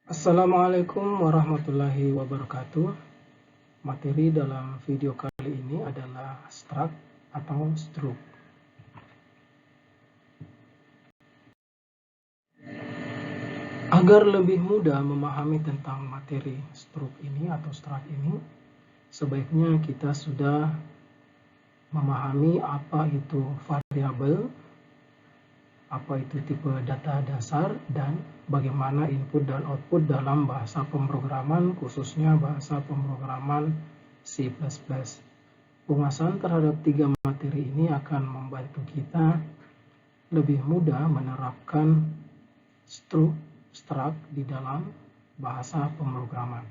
Assalamualaikum warahmatullahi wabarakatuh. Materi dalam video kali ini adalah struct atau struct. Agar lebih mudah memahami tentang materi struct ini atau struct ini, sebaiknya kita sudah memahami apa itu variabel, apa itu tipe data dasar, dan bagaimana input dan output dalam bahasa pemrograman, khususnya bahasa pemrograman C++. Penguasaan terhadap tiga materi ini akan membantu kita lebih mudah menerapkan struct di dalam bahasa pemrograman.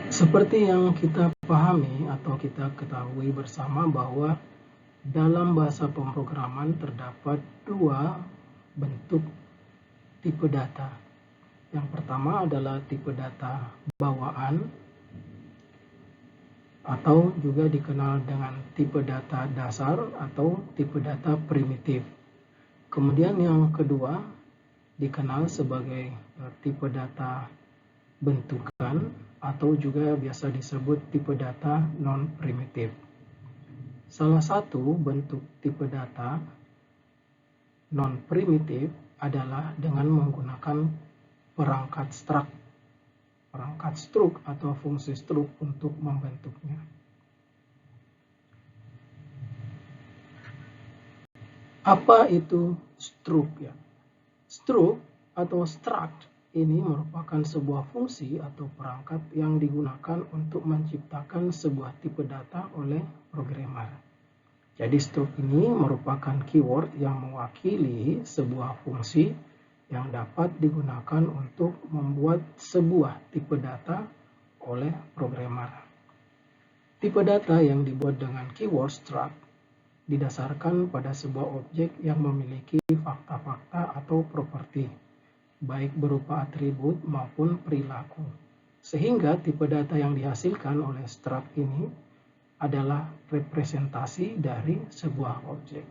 Seperti yang kita pahami atau kita ketahui bersama bahwa dalam bahasa pemrograman terdapat dua bentuk tipe data. Yang pertama adalah tipe data bawaan atau juga dikenal dengan tipe data dasar atau tipe data primitif. Kemudian yang kedua dikenal sebagai tipe data bentukan atau juga biasa disebut tipe data non-primitif. Salah satu bentuk tipe data non-primitif adalah dengan menggunakan perangkat struct atau fungsi struct untuk membentuknya. Apa itu struct ya? Struct atau struct ini merupakan sebuah fungsi atau perangkat yang digunakan untuk menciptakan sebuah tipe data oleh programmer. Jadi struct ini merupakan keyword yang mewakili sebuah fungsi yang dapat digunakan untuk membuat sebuah tipe data oleh programmer. Tipe data yang dibuat dengan keyword struct didasarkan pada sebuah objek yang memiliki fakta-fakta atau properti, baik berupa atribut maupun perilaku. Sehingga tipe data yang dihasilkan oleh struct ini adalah representasi dari sebuah objek.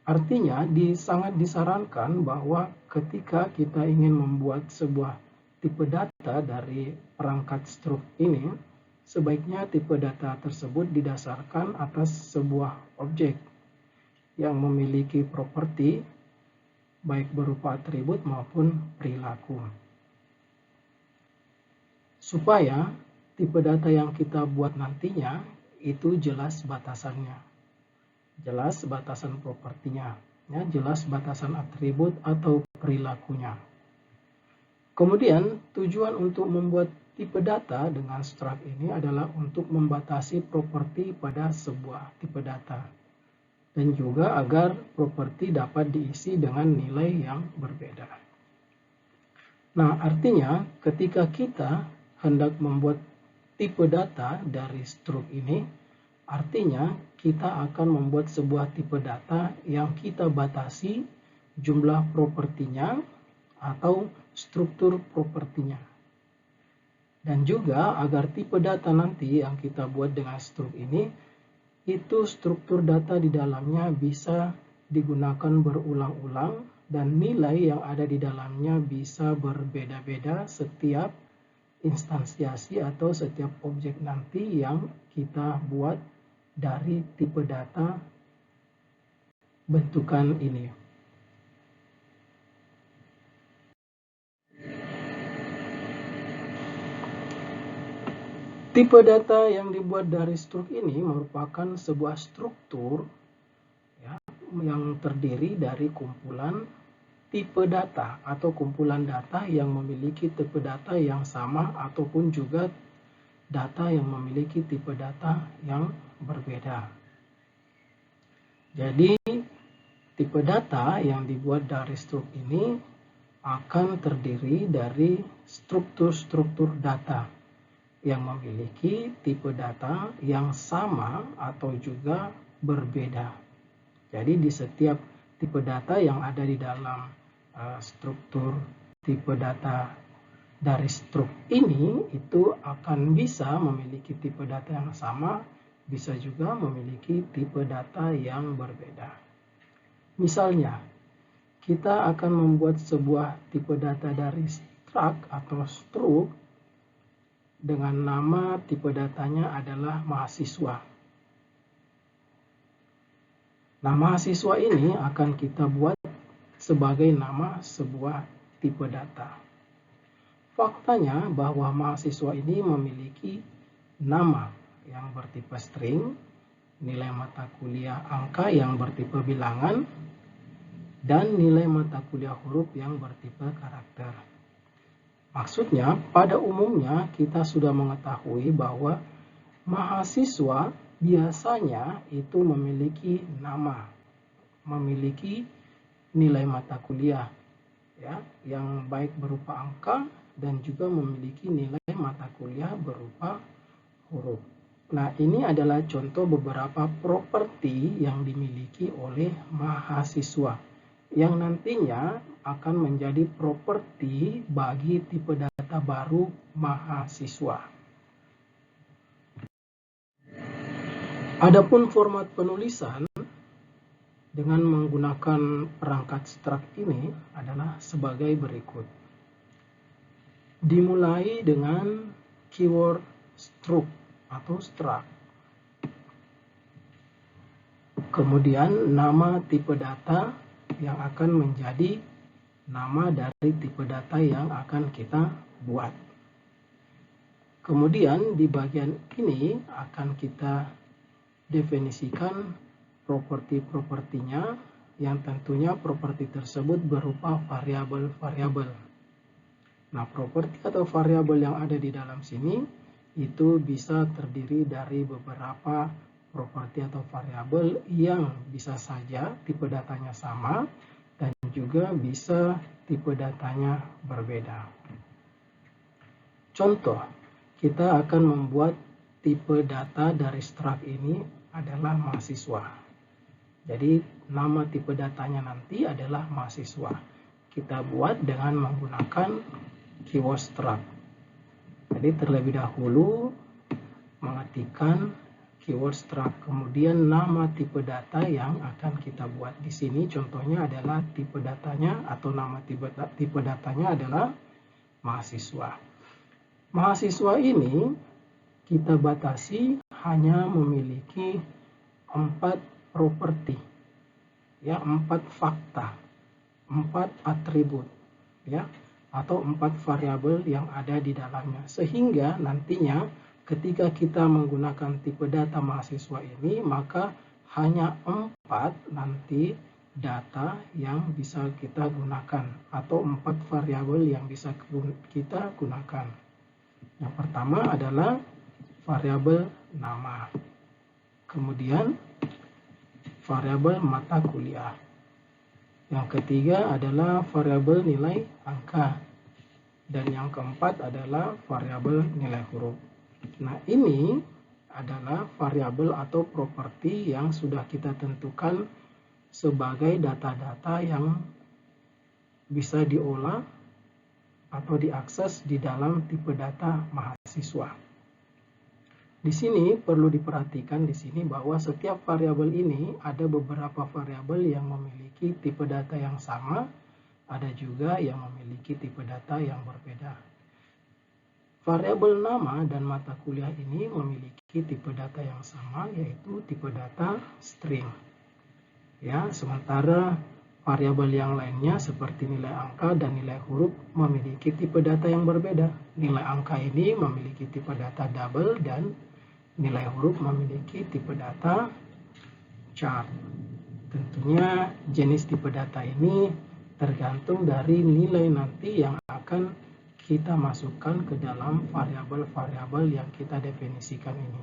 Artinya, sangat disarankan bahwa ketika kita ingin membuat sebuah tipe data dari perangkat struct ini, sebaiknya tipe data tersebut didasarkan atas sebuah objek yang memiliki properti baik berupa atribut maupun perilaku. Supaya tipe data yang kita buat nantinya itu jelas batasannya, jelas batasan propertinya, ya, jelas batasan atribut atau perilakunya. Kemudian tujuan untuk membuat tipe data dengan struct ini adalah untuk membatasi properti pada sebuah tipe data dan juga agar properti dapat diisi dengan nilai yang berbeda. Nah, artinya ketika kita hendak membuat tipe data dari struct ini, artinya kita akan membuat sebuah tipe data yang kita batasi jumlah propertinya atau struktur propertinya. Dan juga agar tipe data nanti yang kita buat dengan struct ini, itu struktur data di dalamnya bisa digunakan berulang-ulang dan nilai yang ada di dalamnya bisa berbeda-beda setiap instansiasi atau setiap objek nanti yang kita buat dari tipe data bentukan ini. Tipe data yang dibuat dari struct ini merupakan sebuah struktur ya, yang terdiri dari kumpulan tipe data atau kumpulan data yang memiliki tipe data yang sama ataupun juga data yang memiliki tipe data yang berbeda. Jadi tipe data yang dibuat dari struct ini akan terdiri dari struktur-struktur data yang memiliki tipe data yang sama atau juga berbeda. Jadi di setiap tipe data yang ada di dalam struktur tipe data dari struct ini itu akan bisa memiliki tipe data yang sama, bisa juga memiliki tipe data yang berbeda. Misalnya, kita akan membuat sebuah tipe data dari struct atau struct dengan nama tipe datanya adalah mahasiswa. Nah, mahasiswa ini akan kita buat sebagai nama sebuah tipe data. Faktanya bahwa mahasiswa ini memiliki nama yang bertipe string, nilai mata kuliah angka yang bertipe bilangan, dan nilai mata kuliah huruf yang bertipe karakter. Maksudnya, pada umumnya kita sudah mengetahui bahwa mahasiswa biasanya itu memiliki nama, memiliki nilai mata kuliah ya, yang baik berupa angka dan juga memiliki nilai mata kuliah berupa huruf. Nah, ini adalah contoh beberapa properti yang dimiliki oleh mahasiswa yang nantinya akan menjadi properti bagi tipe data baru mahasiswa. Adapun format penulisan dengan menggunakan perangkat struct ini adalah sebagai berikut. Dimulai dengan keyword struct atau struct. Kemudian nama tipe data yang akan menjadi nama dari tipe data yang akan kita buat. Kemudian di bagian ini akan kita definisikan properti-propertinya yang tentunya properti tersebut berupa variabel-variabel. Nah, properti atau variabel yang ada di dalam sini itu bisa terdiri dari beberapa properti atau variabel yang bisa saja tipe datanya sama dan juga bisa tipe datanya berbeda. Contoh, kita akan membuat tipe data dari struct ini adalah mahasiswa. Jadi nama tipe datanya nanti adalah mahasiswa. Kita buat dengan menggunakan keyword struct. Jadi terlebih dahulu mengetikkan keyword struct, kemudian nama tipe data yang akan kita buat di sini contohnya adalah tipe datanya atau nama tipe datanya adalah mahasiswa. Mahasiswa ini kita batasi hanya memiliki 4 properti, ya, 4 fakta, 4 atribut, ya, atau 4 variabel yang ada di dalamnya, sehingga nantinya ketika kita menggunakan tipe data mahasiswa ini, maka hanya 4 nanti data yang bisa kita gunakan atau 4 variabel yang bisa kita gunakan. Yang pertama adalah variabel nama. Kemudian variabel mata kuliah. Yang ketiga adalah variabel nilai angka. Dan yang keempat adalah variabel nilai huruf. Nah, ini adalah variabel atau properti yang sudah kita tentukan sebagai data-data yang bisa diolah atau diakses di dalam tipe data mahasiswa. Di sini perlu diperhatikan di sini bahwa setiap variabel ini ada beberapa variabel yang memiliki tipe data yang sama, ada juga yang memiliki tipe data yang berbeda. Variabel nama dan mata kuliah ini memiliki tipe data yang sama, yaitu tipe data string. Ya, sementara variabel yang lainnya seperti nilai angka dan nilai huruf memiliki tipe data yang berbeda. Nilai angka ini memiliki tipe data double dan nilai huruf memiliki tipe data chart. Tentunya jenis tipe data ini tergantung dari nilai nanti yang akan kita masukkan ke dalam variabel-variabel yang kita definisikan ini,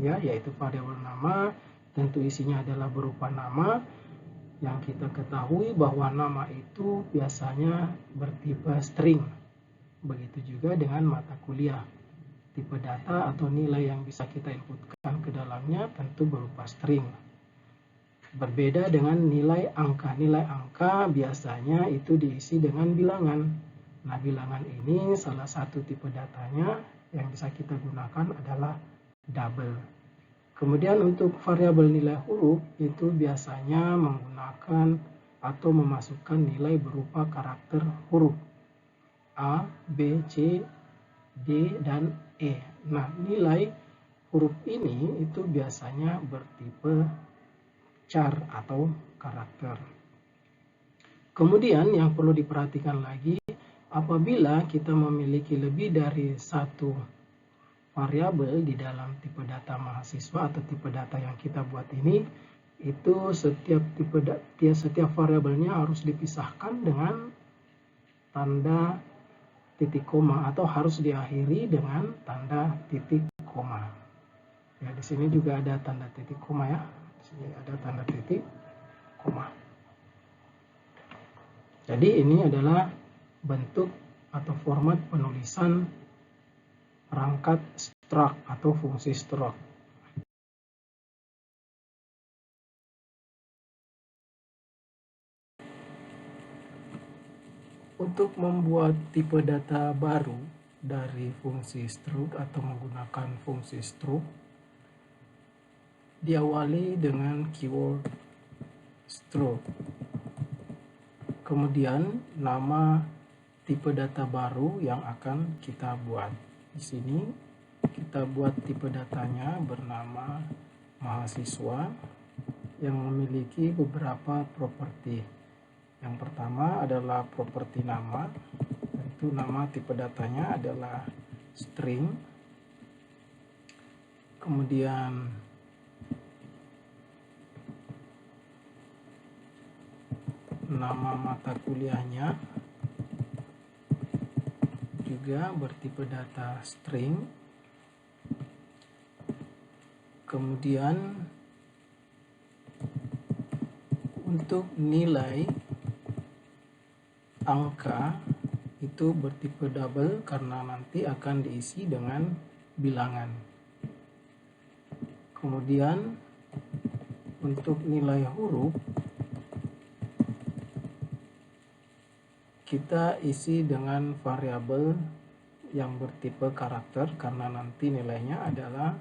ya, yaitu variabel nama tentu isinya adalah berupa nama yang kita ketahui bahwa nama itu biasanya bertipe string. Begitu juga dengan mata kuliah, tipe data atau nilai yang bisa kita inputkan ke dalamnya tentu berupa string. Berbeda dengan nilai angka. Nilai angka biasanya itu diisi dengan bilangan. Nah, bilangan ini salah satu tipe datanya yang bisa kita gunakan adalah double. Kemudian untuk variabel nilai huruf itu biasanya menggunakan atau memasukkan nilai berupa karakter huruf A, B, C, D, dan E. Nah, nilai huruf ini itu biasanya bertipe char atau karakter. Kemudian yang perlu diperhatikan lagi, apabila kita memiliki lebih dari satu variabel di dalam tipe data mahasiswa atau tipe data yang kita buat ini, itu setiap variabelnya harus dipisahkan dengan tanda titik koma atau harus diakhiri dengan tanda titik koma. Ya, di sini juga ada tanda titik koma ya. Di sini ada tanda titik koma. Jadi ini adalah bentuk atau format penulisan perangkat struct atau fungsi struct. Untuk membuat tipe data baru dari fungsi struct atau menggunakan fungsi struct, diawali dengan keyword struct. Kemudian nama tipe data baru yang akan kita buat. Di sini kita buat tipe datanya bernama mahasiswa yang memiliki beberapa properti. Yang pertama adalah properti nama, yaitu nama tipe datanya adalah string. Kemudian nama mata kuliahnya juga bertipe data string. Kemudian untuk nilai angka itu bertipe double karena nanti akan diisi dengan bilangan. Kemudian untuk nilai huruf kita isi dengan variabel yang bertipe karakter karena nanti nilainya adalah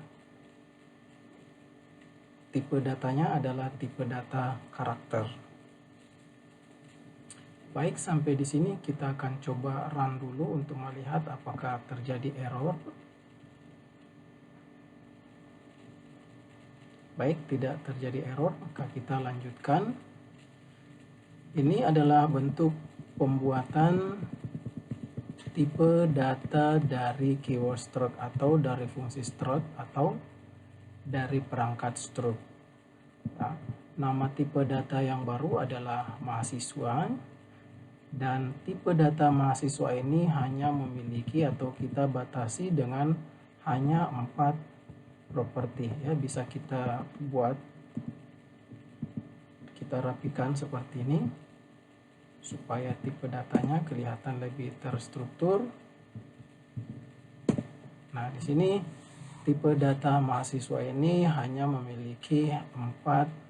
tipe datanya adalah tipe data karakter. Baik, sampai di sini kita akan coba run dulu untuk melihat apakah terjadi error. Baik, tidak terjadi error, maka kita lanjutkan. Ini adalah bentuk pembuatan tipe data dari keyword struct atau dari fungsi struct atau dari perangkat struct. Nah, nama tipe data yang baru adalah mahasiswa, dan tipe data mahasiswa ini hanya memiliki atau kita batasi dengan hanya 4 properti ya. Bisa kita buat, kita rapikan seperti ini supaya tipe datanya kelihatan lebih terstruktur. Nah, di sini tipe data mahasiswa ini hanya memiliki 4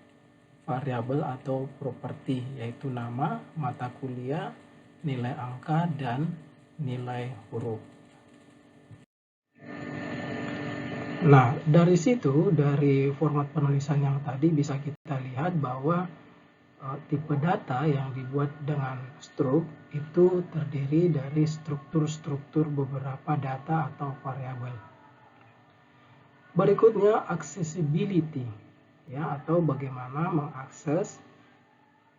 variabel atau properti, yaitu nama, mata kuliah, nilai angka, dan nilai huruf. Nah, dari situ, dari format penulisan yang tadi bisa kita lihat bahwa tipe data yang dibuat dengan struct itu terdiri dari struktur-struktur beberapa data atau variabel. Berikutnya accessibility ya, atau bagaimana mengakses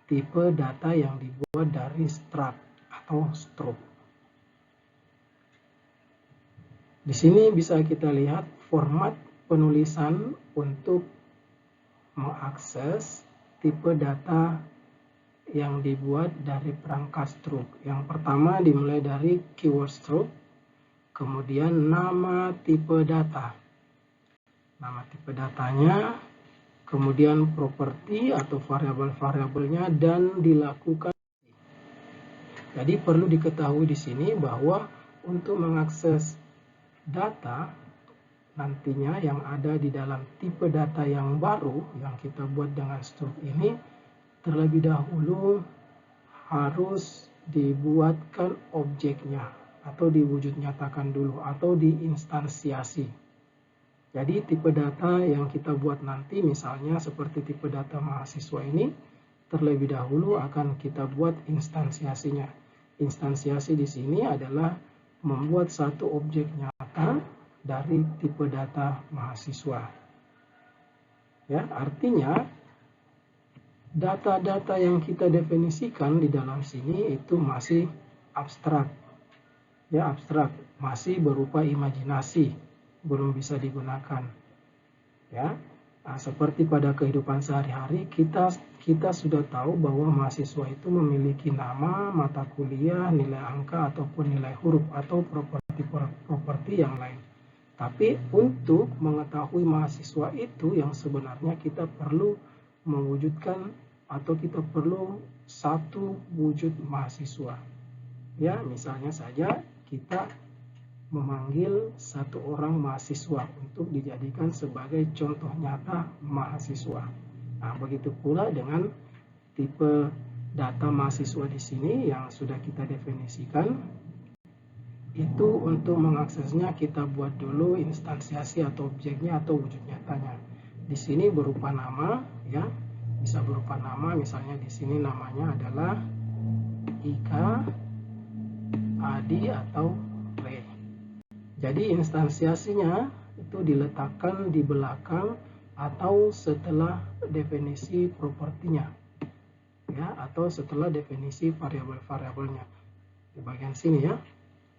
tipe data yang dibuat dari struct atau struct. Di sini bisa kita lihat format penulisan untuk mengakses tipe data yang dibuat dari perangkat struct. Yang pertama dimulai dari keyword struct, kemudian nama tipe data, nama tipe datanya, kemudian properti atau variabel-variabelnya, dan dilakukan. Jadi perlu diketahui di sini bahwa untuk mengakses data nantinya yang ada di dalam tipe data yang baru yang kita buat dengan struct ini, terlebih dahulu harus dibuatkan objeknya atau diwujud nyatakan dulu atau diinstansiasi. Jadi tipe data yang kita buat nanti misalnya seperti tipe data mahasiswa ini terlebih dahulu akan kita buat instansiasinya. Instansiasi di sini adalah membuat satu objek nyata dari tipe data mahasiswa. Ya, artinya data-data yang kita definisikan di dalam sini itu masih abstrak. Ya, abstrak, masih berupa imajinasi, belum bisa digunakan. Ya. Nah, seperti pada kehidupan sehari-hari kita sudah tahu bahwa mahasiswa itu memiliki nama, mata kuliah, nilai angka ataupun nilai huruf atau properti yang lain. Tapi untuk mengetahui mahasiswa itu yang sebenarnya kita perlu mewujudkan atau kita perlu satu wujud mahasiswa. Ya, misalnya saja kita memanggil satu orang mahasiswa untuk dijadikan sebagai contoh nyata mahasiswa. Nah, begitu pula dengan tipe data mahasiswa di sini yang sudah kita definisikan. Itu untuk mengaksesnya kita buat dulu instansiasi atau objeknya atau wujud nyatanya. Di sini berupa nama, ya, bisa berupa nama. Misalnya di sini namanya adalah Ika, Adi atau Re. Jadi instansiasinya itu diletakkan di belakang atau setelah definisi propertinya, ya, atau setelah definisi variabel-variabelnya di bagian sini, ya.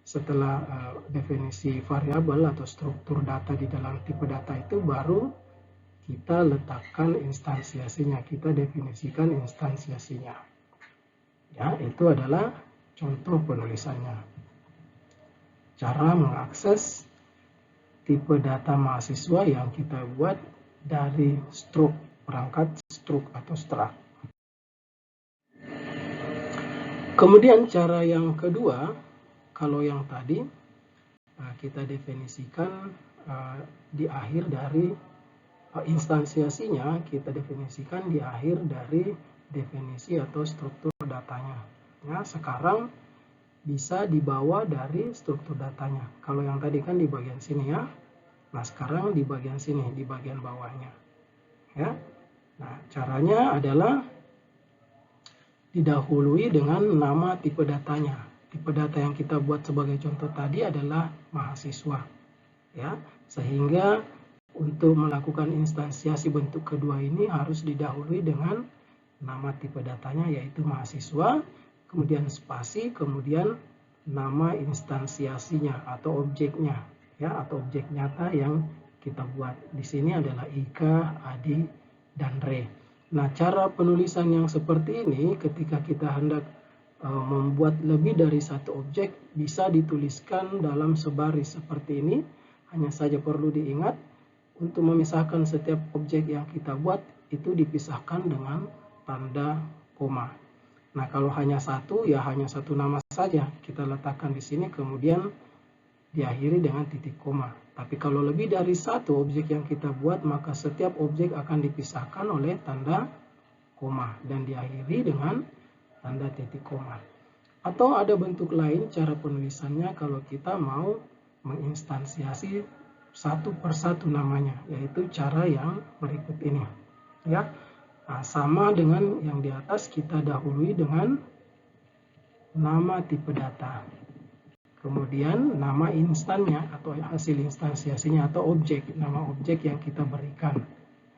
Setelah definisi variabel atau struktur data di dalam tipe data itu baru kita letakkan instansiasinya, kita definisikan instansiasinya. Ya, itu adalah contoh penulisannya. Cara mengakses tipe data mahasiswa yang kita buat dari struk, perangkat struk atau struct. Kemudian cara yang kedua, kalau yang tadi kita definisikan di akhir dari instansiasinya, kita definisikan di akhir dari definisi atau struktur datanya. Ya, sekarang bisa dibawa dari struktur datanya. Kalau yang tadi kan di bagian sini, ya. Nah, sekarang di bagian sini, di bagian bawahnya. Ya. Nah, caranya adalah didahului dengan nama tipe datanya. Tipe data yang kita buat sebagai contoh tadi adalah mahasiswa. Ya, sehingga untuk melakukan instansiasi bentuk kedua ini harus didahului dengan nama tipe datanya yaitu mahasiswa, kemudian spasi, kemudian nama instansiasinya atau objeknya, ya, atau objek nyata yang kita buat. Di sini adalah Ika, Adi, dan Re. Nah, cara penulisan yang seperti ini ketika kita hendak membuat lebih dari satu objek bisa dituliskan dalam sebaris seperti ini. Hanya saja perlu diingat untuk memisahkan setiap objek yang kita buat itu dipisahkan dengan tanda koma. Nah, kalau hanya satu, ya hanya satu nama saja kita letakkan di sini kemudian diakhiri dengan titik koma. Tapi kalau lebih dari satu objek yang kita buat, maka setiap objek akan dipisahkan oleh tanda koma dan diakhiri dengan tanda titik koma. Atau ada bentuk lain cara penulisannya kalau kita mau menginstansiasi satu persatu namanya, yaitu cara yang berikut ini. Ya, nah, sama dengan yang di atas, kita dahului dengan nama tipe data. Kemudian nama instannya atau hasil instansiasinya atau objek, nama objek yang kita berikan.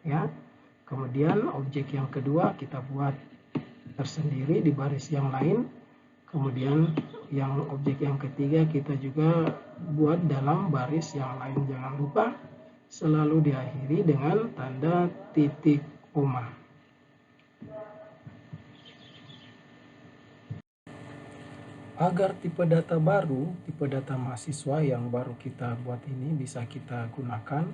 Ya, kemudian objek yang kedua kita buat tersendiri di baris yang lain. Kemudian yang objek yang ketiga kita juga buat dalam baris yang lain. Jangan lupa selalu diakhiri dengan tanda titik koma. Agar tipe data baru, tipe data mahasiswa yang baru kita buat ini bisa kita gunakan,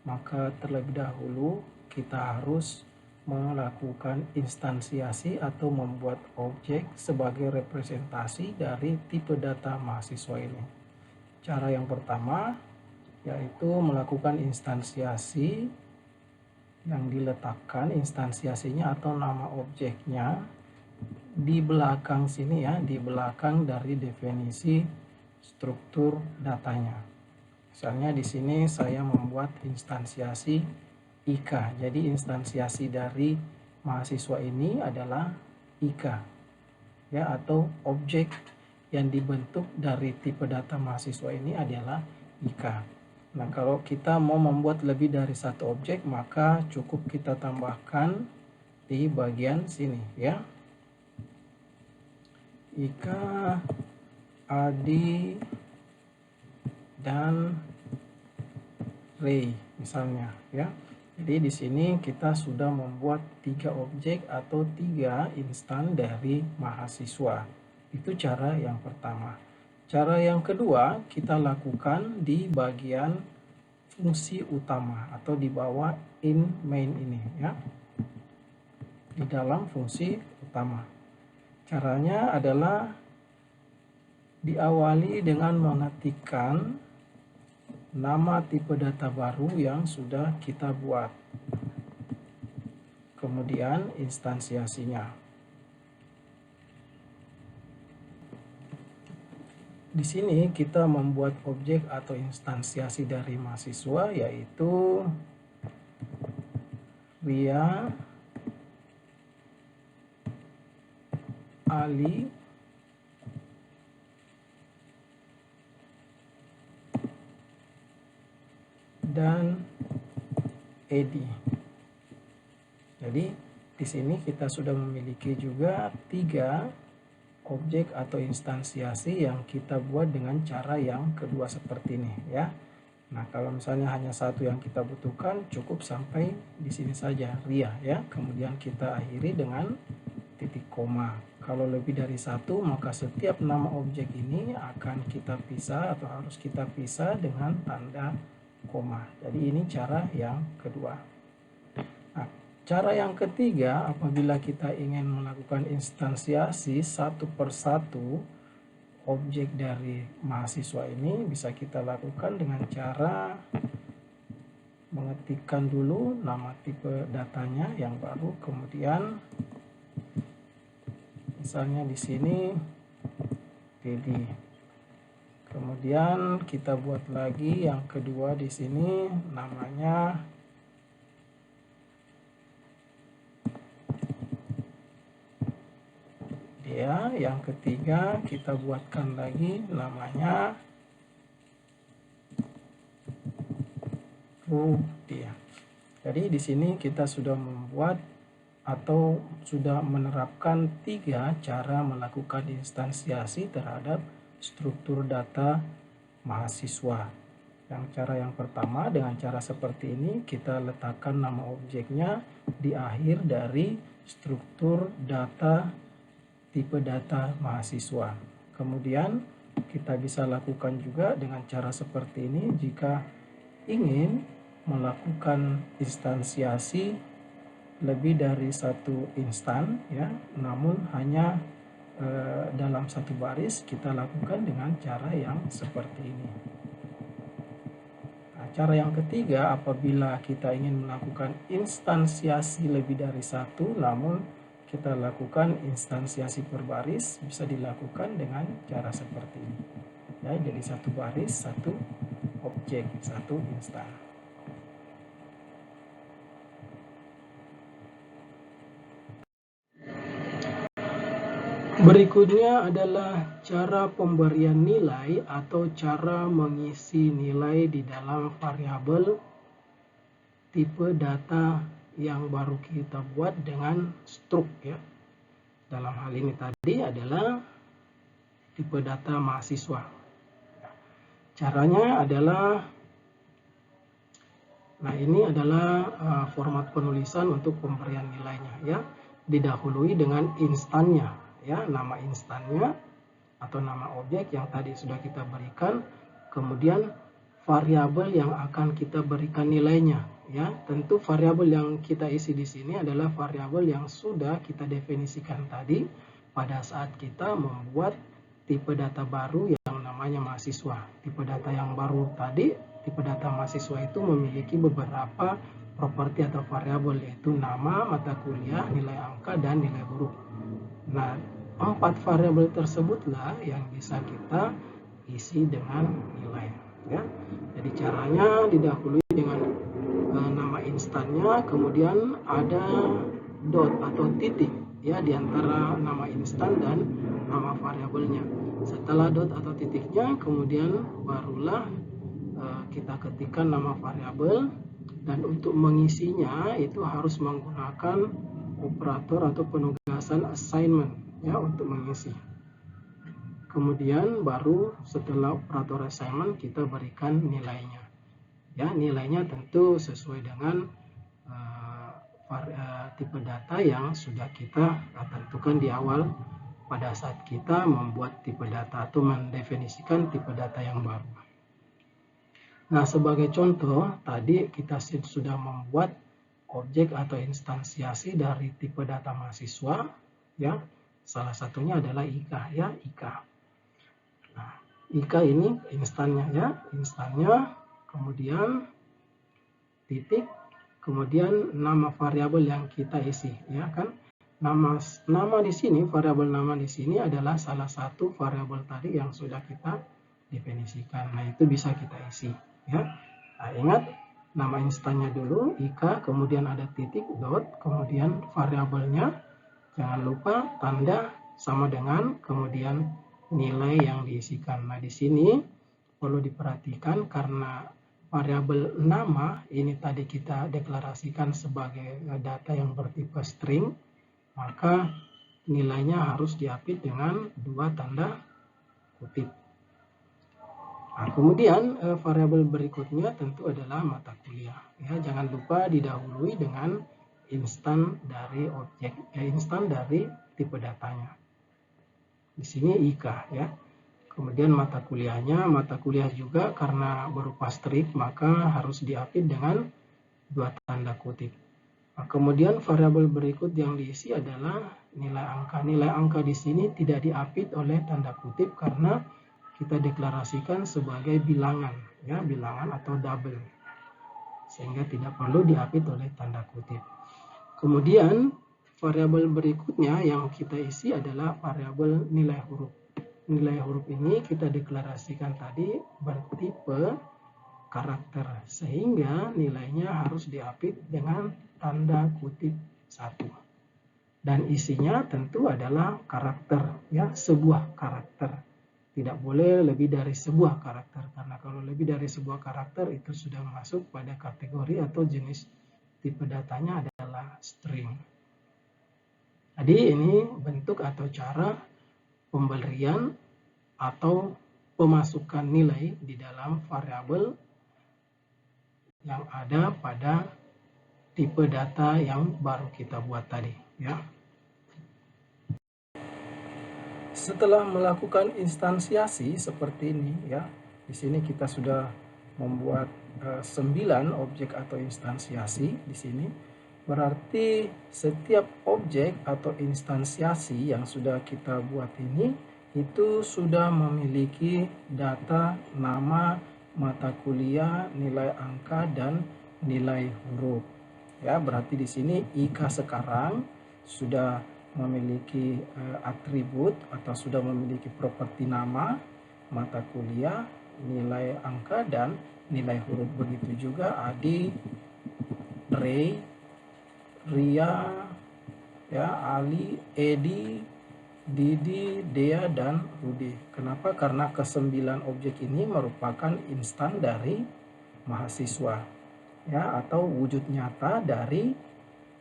maka terlebih dahulu kita harus melakukan instansiasi atau membuat objek sebagai representasi dari tipe data mahasiswa ini. Cara yang pertama yaitu melakukan instansiasi yang diletakkan instansiasinya atau nama objeknya di belakang sini, ya, di belakang dari definisi struktur datanya. Misalnya di sini saya membuat instansiasi Ika. Jadi instansiasi dari mahasiswa ini adalah IKA, ya, atau objek yang dibentuk dari tipe data mahasiswa ini adalah IKA. Nah, kalau kita mau membuat lebih dari satu objek, maka cukup kita tambahkan di bagian sini, ya. IKA, Adi, dan Ray misalnya, ya. Jadi di sini kita sudah membuat 3 objek atau 3 instan dari mahasiswa. Itu cara yang pertama. Cara yang kedua kita lakukan di bagian fungsi utama atau di bawah in main ini, ya. Di dalam fungsi utama. Caranya adalah diawali dengan mengetikkan nama tipe data baru yang sudah kita buat. Kemudian instansiasinya. Di sini kita membuat objek atau instansiasi dari mahasiswa, yaitu Ria, Ali, dan Edi. Jadi di sini kita sudah memiliki juga 3 objek atau instansiasi yang kita buat dengan cara yang kedua seperti ini, ya. Nah, kalau misalnya hanya satu yang kita butuhkan, cukup sampai di sini saja, Ria, ya. Kemudian kita akhiri dengan titik koma. Kalau lebih dari satu, maka setiap nama objek ini akan kita pisah atau harus kita pisah dengan tanda koma. Jadi ini cara yang kedua. Nah, cara yang ketiga, apabila kita ingin melakukan instansiasi satu persatu objek dari mahasiswa ini, bisa kita lakukan dengan cara mengetikkan dulu nama tipe datanya yang baru, kemudian misalnya di sini Dedi. Kemudian kita buat lagi yang kedua di sini, namanya dia. Yang ketiga kita buatkan lagi namanya dia. Jadi di sini kita sudah membuat atau sudah menerapkan 3 cara melakukan instansiasi terhadap struktur data mahasiswa. Cara yang pertama, dengan cara seperti ini kita letakkan nama objeknya di akhir dari struktur data tipe data mahasiswa. Kemudian kita bisa lakukan juga dengan cara seperti ini jika ingin melakukan instansiasi lebih dari satu instan, ya, namun hanya dalam satu baris, kita lakukan dengan cara yang seperti ini. Nah, cara yang ketiga, apabila kita ingin melakukan instansiasi lebih dari satu, namun kita lakukan instansiasi per baris, bisa dilakukan dengan cara seperti ini. Ya, jadi satu baris, satu objek, satu instan. Berikutnya adalah cara pemberian nilai atau cara mengisi nilai di dalam variabel tipe data yang baru kita buat dengan struk, ya. Dalam hal ini tadi adalah tipe data mahasiswa. Caranya adalah, nah ini adalah format penulisan untuk pemberian nilainya, ya. Didahului dengan instannya, ya, nama instannya atau nama objek yang tadi sudah kita berikan, kemudian variabel yang akan kita berikan nilainya, ya. Tentu variabel yang kita isi di sini adalah variabel yang sudah kita definisikan tadi pada saat kita membuat tipe data baru yang namanya mahasiswa. Tipe data yang baru tadi, tipe data mahasiswa itu memiliki beberapa properti atau variabel, yaitu nama, mata kuliah, nilai angka, dan nilai huruf. Nah, 4 variabel tersebutlah yang bisa kita isi dengan nilai, ya. Jadi caranya didahului dengan nama instannya, kemudian ada dot atau titik ya di antara nama instan dan nama variabelnya. Setelah dot atau titiknya, kemudian barulah kita ketikkan nama variabel, dan untuk mengisinya itu harus menggunakan operator atau penugasan assignment ya untuk mengisi. Kemudian baru setelah operator assignment kita berikan nilainya. Ya, nilainya tentu sesuai dengan tipe data yang sudah kita tentukan di awal pada saat kita membuat tipe data atau mendefinisikan tipe data yang baru. Nah, sebagai contoh, tadi kita sudah membuat objek atau instansiasi dari tipe data mahasiswa, ya. Salah satunya adalah IKA, ya, IKA. Nah, IKA ini instannya, ya, instannya, kemudian titik, kemudian nama variabel yang kita isi, ya kan? Nama di sini, variabel nama di sini adalah salah satu variabel tadi yang sudah kita definisikan. Nah, itu bisa kita isi. Ya, nah, ingat nama instannya dulu IKA, kemudian ada titik dot, kemudian variabelnya jangan lupa tanda sama dengan kemudian nilai yang diisikan. Nah, di sini perlu diperhatikan karena variabel nama ini tadi kita deklarasikan sebagai data yang bertipe string, maka nilainya harus diapit dengan 2 tanda kutip. Nah, kemudian variabel berikutnya tentu adalah mata kuliah. Ya, jangan lupa didahului dengan instan dari objek, instan dari tipe datanya. Di sini IKA, ya. Kemudian mata kuliah juga karena berupa string maka harus diapit dengan 2 tanda kutip. Nah, kemudian variabel berikut yang diisi adalah nilai angka. Nilai angka di sini tidak diapit oleh tanda kutip karena kita deklarasikan sebagai bilangan, ya, bilangan atau double, sehingga tidak perlu diapit oleh tanda kutip. Kemudian variabel berikutnya yang kita isi adalah variabel nilai huruf. Nilai huruf ini kita deklarasikan tadi bertipe karakter, sehingga nilainya harus diapit dengan tanda kutip 1. Dan isinya tentu adalah karakter, ya, sebuah karakter. Tidak boleh lebih dari sebuah karakter, karena kalau lebih dari sebuah karakter itu sudah masuk pada kategori atau jenis tipe datanya adalah string. Jadi ini bentuk atau cara pemberian atau pemasukan nilai di dalam variabel yang ada pada tipe data yang baru kita buat tadi, ya. Setelah melakukan instansiasi seperti ini, ya, di sini kita sudah membuat 9 objek atau instansiasi di sini. Berarti setiap objek atau instansiasi yang sudah kita buat ini itu sudah memiliki data, nama, mata kuliah, nilai angka, dan nilai huruf. Ya, berarti di sini IKA sekarang sudah memiliki atribut atau sudah memiliki properti nama, mata kuliah, nilai angka, dan nilai huruf. Begitu juga Adi, Ray, Ria, ya, Ali, Edi, Didi, Dea, dan Rudi. Kenapa? Karena ke-9 objek ini merupakan instan dari mahasiswa, ya, atau wujud nyata dari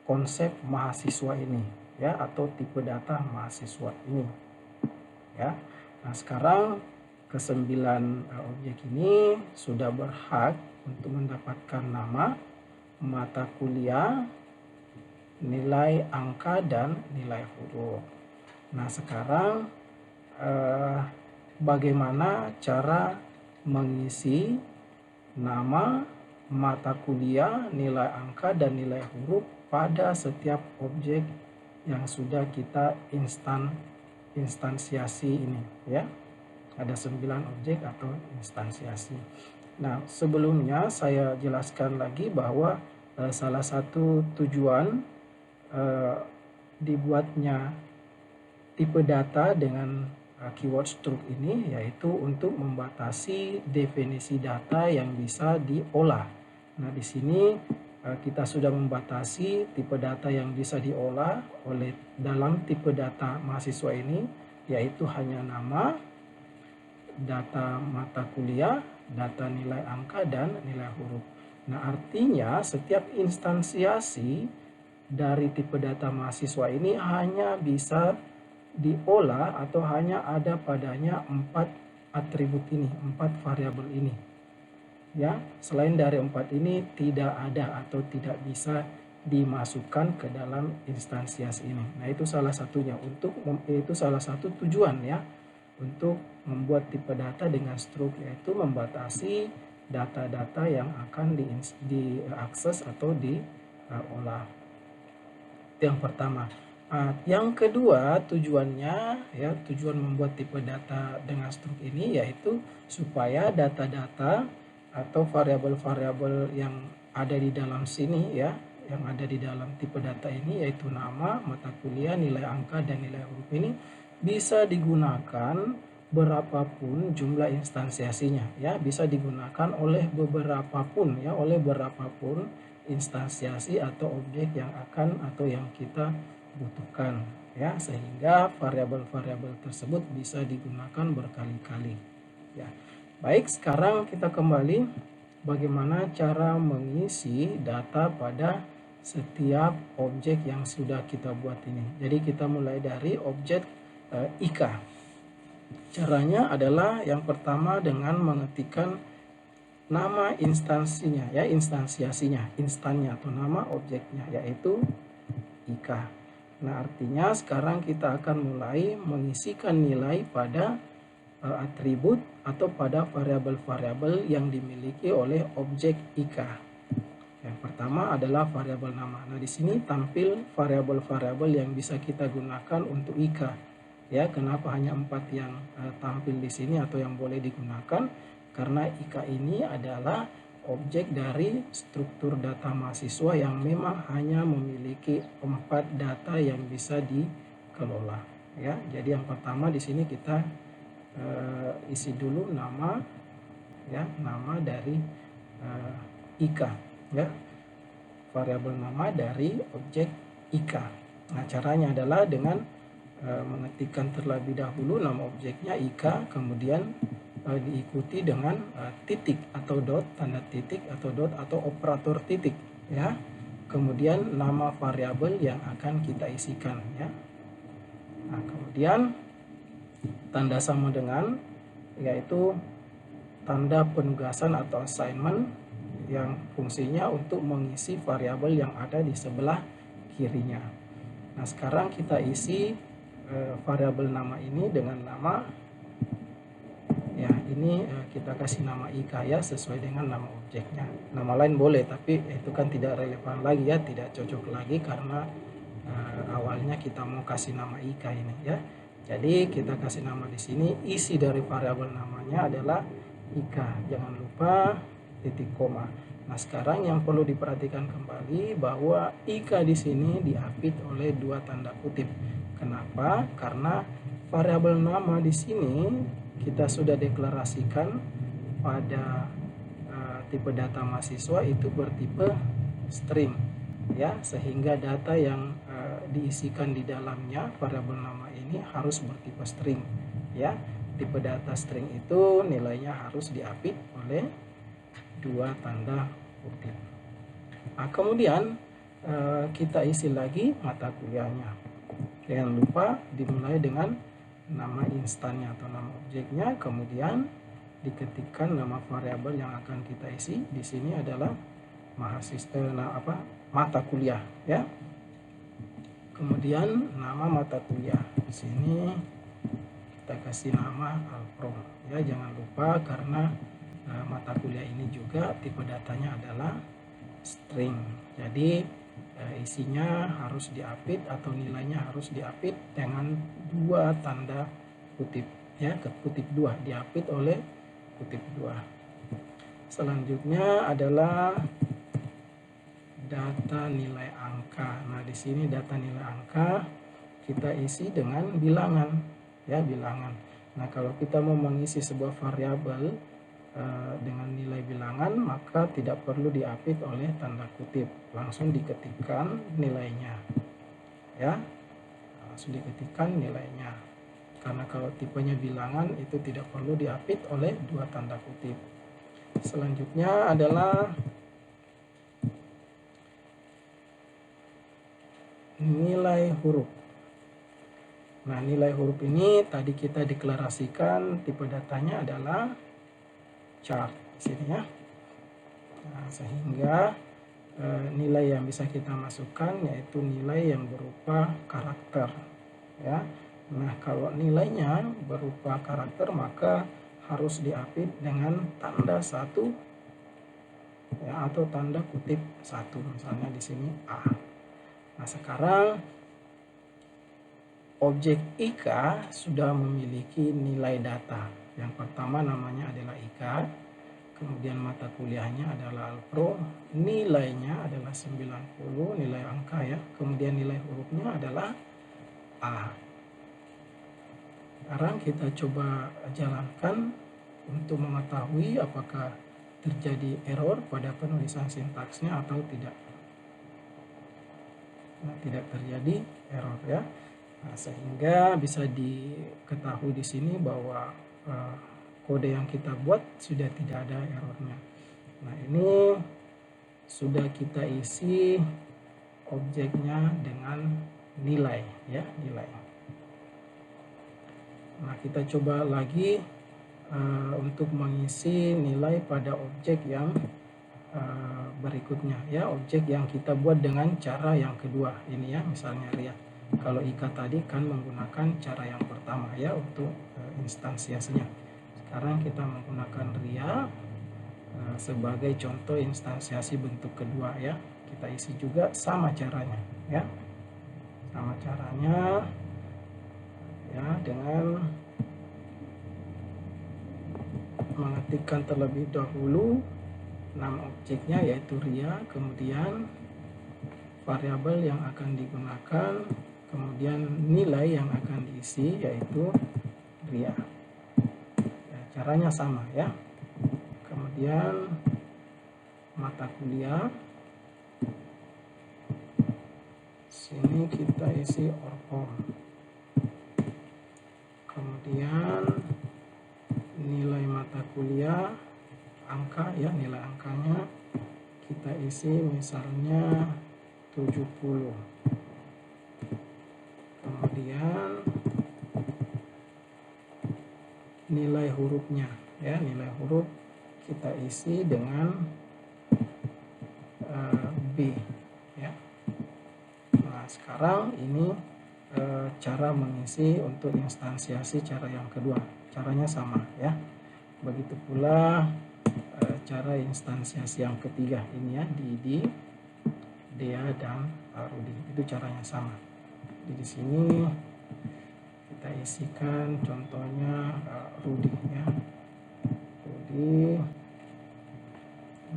konsep mahasiswa ini, ya, atau tipe data mahasiswa ini, ya. Nah, sekarang ke-9 objek ini sudah berhak untuk mendapatkan nama, mata kuliah, nilai angka, dan nilai huruf. Nah, sekarang bagaimana cara mengisi nama, mata kuliah, nilai angka, dan nilai huruf pada setiap objek yang sudah kita instansiasi ini, ya. Ada 9 objek atau instansiasi. Nah, sebelumnya saya jelaskan lagi bahwa salah satu tujuan dibuatnya tipe data dengan keyword struct ini yaitu untuk membatasi definisi data yang bisa diolah. Nah, di sini kita sudah membatasi tipe data yang bisa diolah oleh dalam tipe data mahasiswa ini, yaitu hanya nama, data mata kuliah, data nilai angka, dan nilai huruf. Nah, artinya setiap instansiasi dari tipe data mahasiswa ini hanya bisa diolah atau hanya ada padanya 4 atribut ini, 4 variabel ini. Ya, selain dari 4 ini tidak ada atau tidak bisa dimasukkan ke dalam instansiasi ini. Nah, itu salah satunya, itu salah satu tujuan ya untuk membuat tipe data dengan struktur, yaitu membatasi data-data yang akan diakses atau diolah. Yang pertama. Yang kedua, tujuannya ya, tujuan membuat tipe data dengan struktur ini yaitu supaya data-data atau variabel-variabel yang ada di dalam sini ya, yang ada di dalam tipe data ini yaitu nama, mata kuliah, nilai angka, dan nilai huruf ini bisa digunakan berapapun jumlah instansiasinya ya, bisa digunakan oleh berapapun instansiasi atau objek yang akan atau yang kita butuhkan ya, sehingga variabel-variabel tersebut bisa digunakan berkali-kali ya. Baik, sekarang kita kembali bagaimana cara mengisi data pada setiap objek yang sudah kita buat ini. Jadi kita mulai dari objek IKA. Caranya adalah yang pertama dengan mengetikkan nama instansinya ya, instansiasinya, instannya atau nama objeknya yaitu IKA. Nah, artinya sekarang kita akan mulai mengisikan nilai pada atribut atau pada variabel-variabel yang dimiliki oleh objek IKA. Yang pertama adalah variabel nama. Nah, di sini tampil variabel-variabel yang bisa kita gunakan untuk IKA. Ya, kenapa hanya 4 yang tampil di sini atau yang boleh digunakan? Karena IKA ini adalah objek dari struktur data mahasiswa yang memang hanya memiliki 4 data yang bisa dikelola. Ya, jadi yang pertama di sini kita isi dulu nama ya, nama dari IKA ya, variabel nama dari objek IKA. Nah, caranya adalah dengan mengetikkan terlebih dahulu nama objeknya IKA, kemudian diikuti dengan titik atau dot, tanda titik atau dot atau operator titik ya, kemudian nama variabel yang akan kita isikan ya. Nah, kemudian tanda sama dengan, yaitu tanda penugasan atau assignment yang fungsinya untuk mengisi variabel yang ada di sebelah kirinya. Nah, sekarang kita isi variabel nama ini dengan nama ya, ini kita kasih nama IKA ya, sesuai dengan nama objeknya. Nama lain boleh, tapi itu kan tidak relevan lagi ya, tidak cocok lagi karena awalnya kita mau kasih nama IKA ini ya. Jadi kita kasih nama di sini, isi dari variabel namanya adalah IKA. Jangan lupa titik koma. Nah, sekarang yang perlu diperhatikan kembali bahwa IKA di sini diapit oleh 2 tanda kutip. Kenapa? Karena variabel nama di sini kita sudah deklarasikan pada tipe data mahasiswa itu bertipe string ya, sehingga data yang diisikan di dalamnya variabel nama ini harus bertipe string ya. Tipe data string itu nilainya harus diapit oleh 2 tanda kutip. Nah, kemudian kita isi lagi mata kuliahnya. Jangan lupa dimulai dengan nama instannya atau nama objeknya, kemudian diketikkan nama variabel yang akan kita isi. Di sini adalah mata kuliah ya. Kemudian nama mata kuliah. Di sini kita kasih nama Alpro ya. Jangan lupa karena mata kuliah ini juga tipe datanya adalah string. Jadi isinya harus diapit atau nilainya harus diapit dengan 2 tanda kutip ya, kutip 2 diapit oleh kutip 2. Selanjutnya adalah data nilai angka. Nah, di sini data nilai angka kita isi dengan bilangan ya, bilangan. Nah, kalau kita mau mengisi sebuah variabel dengan nilai bilangan, maka tidak perlu diapit oleh tanda kutip, langsung diketikkan nilainya ya, langsung diketikkan nilainya. Karena kalau tipenya bilangan itu tidak perlu diapit oleh dua tanda kutip. Selanjutnya adalah nilai huruf. Nah, nilai huruf ini tadi kita deklarasikan tipe datanya adalah char di sini ya. Nah, sehingga nilai yang bisa kita masukkan yaitu nilai yang berupa karakter ya. Nah, kalau nilainya berupa karakter maka harus diapit dengan tanda satu ya, atau tanda kutip satu, misalnya di sini A. Nah, sekarang objek IK sudah memiliki nilai data. Yang pertama namanya adalah IK, kemudian mata kuliahnya adalah Alpro, nilainya adalah 90, nilai angka ya, kemudian nilai hurufnya adalah A. Sekarang kita coba jalankan untuk mengetahui apakah terjadi error pada penulisan sintaksnya atau tidak. Nah, tidak terjadi error ya. Nah, sehingga bisa diketahui di sini bahwa kode yang kita buat sudah tidak ada errornya. Nah, ini sudah kita isi objeknya dengan nilai ya, nilai. Nah, kita coba lagi untuk mengisi nilai pada objek yang berikutnya ya, objek yang kita buat dengan cara yang kedua ini ya, misalnya Ria. Kalau IK tadi kan menggunakan cara yang pertama ya untuk instansiasinya. Sekarang kita menggunakan Ria sebagai contoh instansiasi bentuk kedua ya. Kita isi juga sama caranya ya, sama caranya ya, dengan mengetikkan terlebih dahulu nama objeknya yaitu Ria, kemudian variabel yang akan digunakan, kemudian nilai yang akan diisi yaitu Ria ya, caranya sama ya. Kemudian mata kuliah, sini kita isi orpom, kemudian nilai mata kuliah angka ya, nilai angkanya kita isi misalnya 70. Kemudian nilai hurufnya ya, nilai huruf kita isi dengan B ya. Nah, sekarang ini cara mengisi untuk instansiasi cara yang kedua, caranya sama ya. Begitu pula cara instansiasi yang ketiga ini ya, Didi, Dea, dan Rudi, itu caranya sama. Jadi di sini kita isikan contohnya Rudi ya, Rudi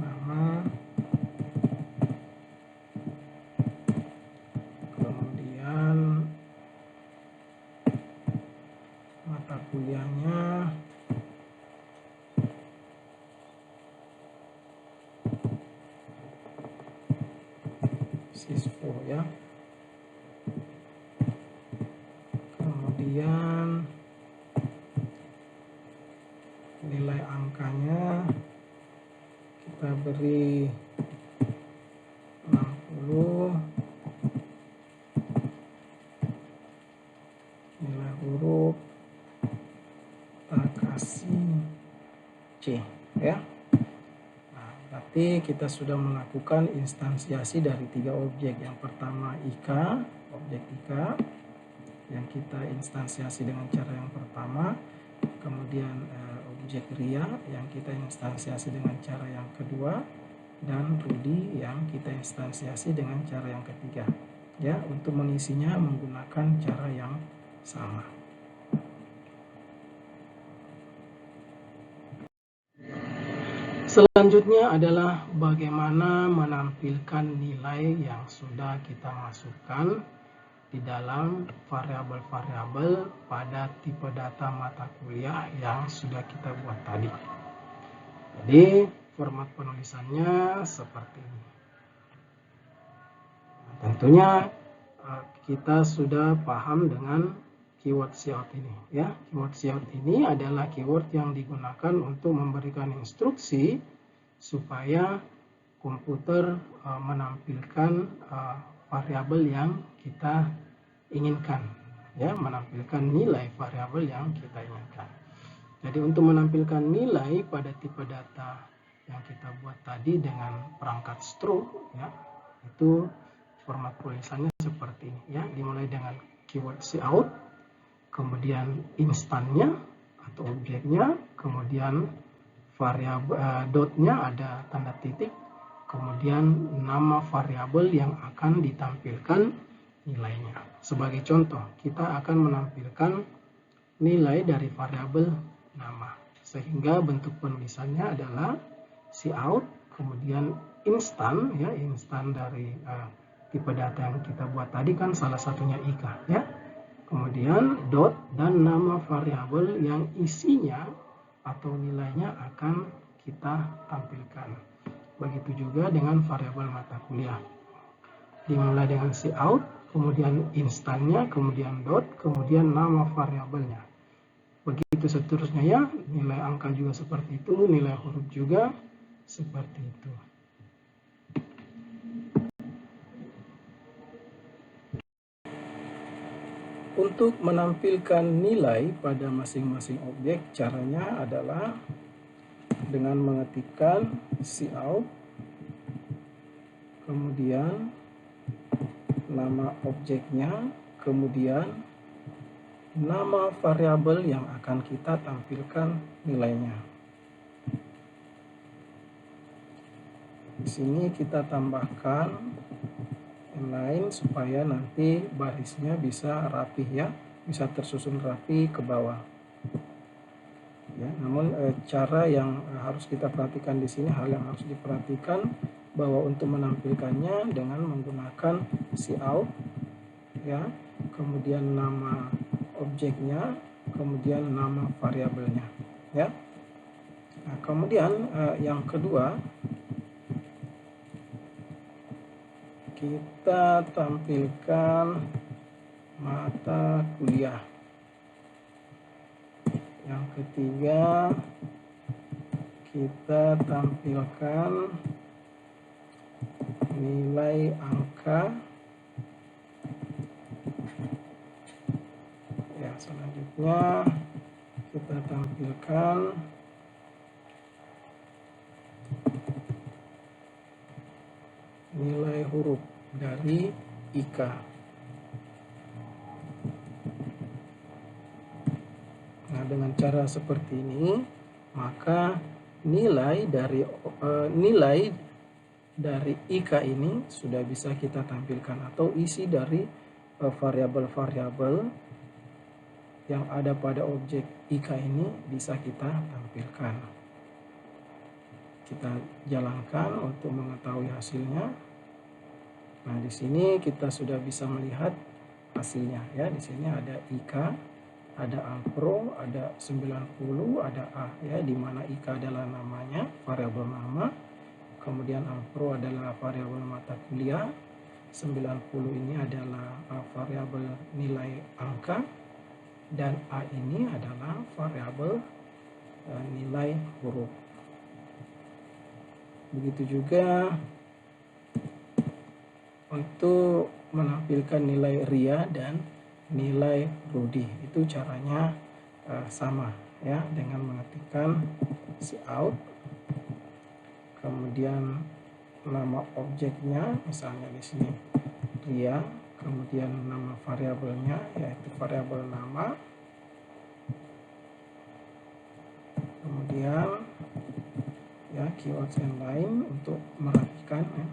nama, kemudian mata kuliahnya sispo ya, kemudian nilai angkanya kita beri 60, nilai huruf kita kasih C ya. Nah, berarti kita sudah melakukan instansiasi dari 3 objek. Yang pertama IK, objek IK yang kita instansiasi dengan cara yang pertama, kemudian objek Ria yang kita instansiasi dengan cara yang kedua, dan Rudi yang kita instansiasi dengan cara yang ketiga ya. Untuk mengisinya menggunakan cara yang sama. Selanjutnya adalah bagaimana menampilkan nilai yang sudah kita masukkan di dalam variabel-variabel pada tipe data mata kuliah yang sudah kita buat tadi. Jadi format penulisannya seperti ini. Nah, tentunya kita sudah paham dengan keyword cout ini ya. Keyword cout ini adalah keyword yang digunakan untuk memberikan instruksi supaya komputer menampilkan variabel yang kita inginkan ya, menampilkan nilai variabel yang kita inginkan. Jadi untuk menampilkan nilai pada tipe data yang kita buat tadi dengan perangkat struct ya, itu format tulisannya seperti ini ya, dimulai dengan keyword cout, kemudian instannya atau objeknya, kemudian variabel dotnya ada tanda titik, kemudian nama variabel yang akan ditampilkan nilainya. Sebagai contoh, kita akan menampilkan nilai dari variabel nama, sehingga bentuk penulisannya adalah cout, kemudian instan ya, instan dari tipe data yang kita buat tadi kan salah satunya ika ya, kemudian dot dan nama variabel yang isinya atau nilainya akan kita tampilkan. Begitu juga dengan variabel mata kuliah, dimulai dengan cout, kemudian instannya, kemudian dot, kemudian nama variabelnya. Begitu seterusnya ya, nilai angka juga seperti itu, nilai huruf juga seperti itu. Untuk menampilkan nilai pada masing-masing objek, caranya adalah dengan mengetikkan cout, kemudian nama objeknya, kemudian nama variabel yang akan kita tampilkan nilainya. Di sini kita tambahkan inline supaya nanti barisnya bisa rapih ya, bisa tersusun rapi ke bawah. Ya, namun cara yang harus kita perhatikan di sini, hal yang harus diperhatikan bahwa untuk menampilkannya dengan menggunakan cout ya, kemudian nama objeknya, kemudian nama variabelnya ya. Nah, kemudian yang kedua, kita tampilkan mata kuliah. Yang ketiga, kita tampilkan nilai angka. Ya, selanjutnya kita tampilkan nilai huruf dari ika. Nah, dengan cara seperti ini, maka nilai dari ika ini sudah bisa kita tampilkan, atau isi dari variabel-variabel yang ada pada objek ika ini bisa kita tampilkan. Kita jalankan untuk mengetahui hasilnya. Nah, di sini kita sudah bisa melihat hasilnya ya. Di sini ada ika, ada alpro, ada 90, ada A ya, di mana ika adalah namanya, variabel nama. Kemudian alpro adalah variabel mata kuliah. 90 ini adalah variabel nilai angka, dan A ini adalah variabel nilai huruf. Begitu juga untuk menampilkan nilai Ria dan nilai Rudi, itu caranya sama ya, dengan mengetikkan cout, kemudian nama objeknya, misalnya di sini Ria, kemudian nama variabelnya yaitu variabel nama, kemudian ya keywords yang lain untuk merapikan ya.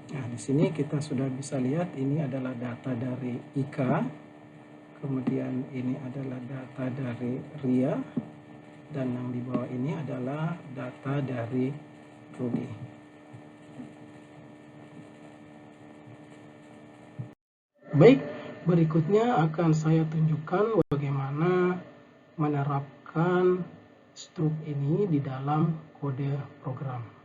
Nah, di sini kita sudah bisa lihat ini adalah data dari Ika, kemudian ini adalah data dari Ria, dan yang di bawah ini adalah data dari Rudy. Baik, berikutnya akan saya tunjukkan bagaimana menerapkan struk ini di dalam kode program.